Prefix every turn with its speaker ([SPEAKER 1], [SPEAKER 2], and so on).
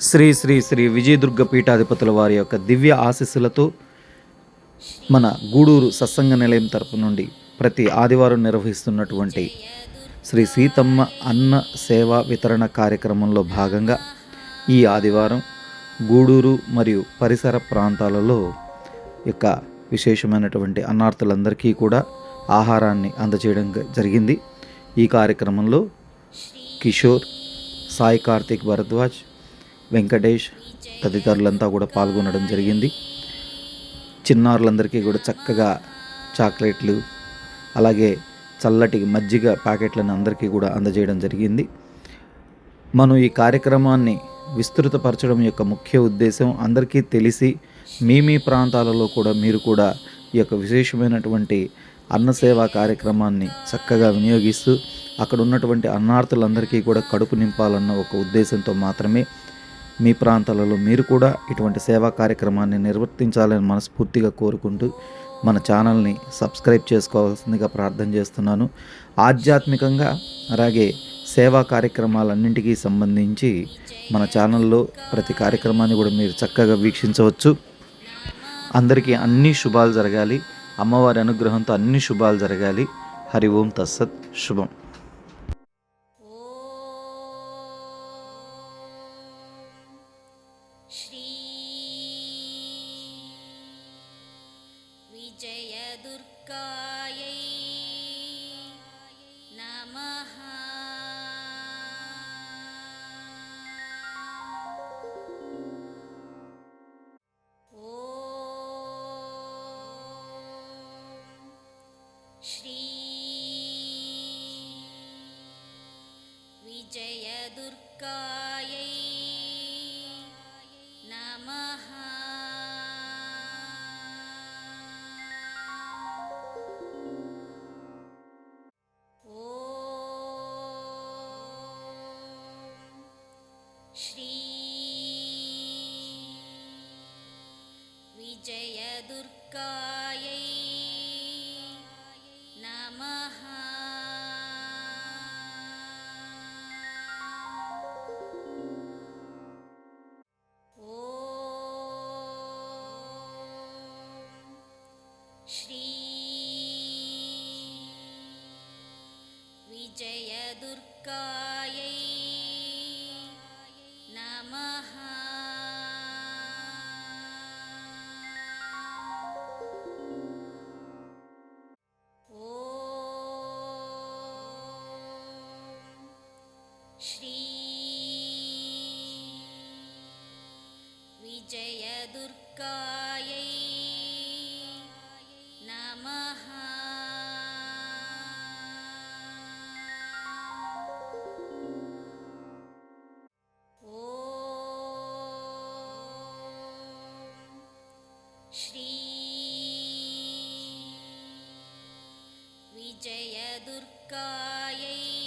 [SPEAKER 1] శ్రీ శ్రీ శ్రీ విజయదుర్గ పీఠాధిపతుల వారి యొక్క దివ్య ఆశీస్సులతో మన గూడూరు సత్సంగ నిలయం తరపు నుండి ప్రతి ఆదివారం నిర్వహిస్తున్నటువంటి శ్రీ సీతమ్మ అన్న సేవా వితరణ కార్యక్రమంలో భాగంగా ఈ ఆదివారం గూడూరు మరియు పరిసర ప్రాంతాలలో యొక్క విశేషమైనటువంటి అన్నార్థులందరికీ కూడా ఆహారాన్ని అందజేయడం జరిగింది. ఈ కార్యక్రమంలో కిషోర్, సాయి కార్తిక్ భరద్వాజ్, వెంకటేష్ తదితరులంతా కూడా పాల్గొనడం జరిగింది. చిన్నారులందరికీ కూడా చక్కగా చాక్లెట్లు, అలాగే చల్లటి మజ్జిగ ప్యాకెట్లను అందరికీ కూడా అందజేయడం జరిగింది. మనం ఈ కార్యక్రమాన్ని విస్తృతపరచడం యొక్క ముఖ్య ఉద్దేశం అందరికీ తెలిసి మీ ప్రాంతాలలో కూడా మీరు కూడా ఈ యొక్క విశేషమైనటువంటి అన్నసేవా కార్యక్రమాన్ని చక్కగా వినియోగిస్తూ అక్కడ ఉన్నటువంటి అన్నార్థులందరికీ కూడా కడుపు నింపాలన్న ఒక ఉద్దేశంతో మాత్రమే మీ ప్రాంతాలలో మీరు కూడా ఇటువంటి సేవా కార్యక్రమాన్ని నిర్వర్తించాలని మనస్ఫూర్తిగా కోరుకుంటూ మన ఛానల్ని సబ్స్క్రైబ్ చేసుకోవాల్సిందిగా ప్రార్థన చేస్తున్నాను. ఆధ్యాత్మికంగా అలాగే సేవా కార్యక్రమాలన్నింటికీ సంబంధించి మన ఛానల్లో ప్రతి కార్యక్రమాన్ని కూడా మీరు చక్కగా వీక్షించవచ్చు. అందరికీ అన్ని శుభాలు జరగాలి, అమ్మవారి అనుగ్రహంతో అన్ని శుభాలు జరగాలి. హరి ఓం తస్సత్. శుభం.
[SPEAKER 2] श्री विजयदुर्गायै नमः। ॐ श्री विजयदुर्गायै नमः। ॐ श्री विजयदुर्गायै नमः। श्री विजयदुर्गायै नमः। ॐ श्री विजयदुर्गायै नमः। ॐ श्री विजयदुर्गायै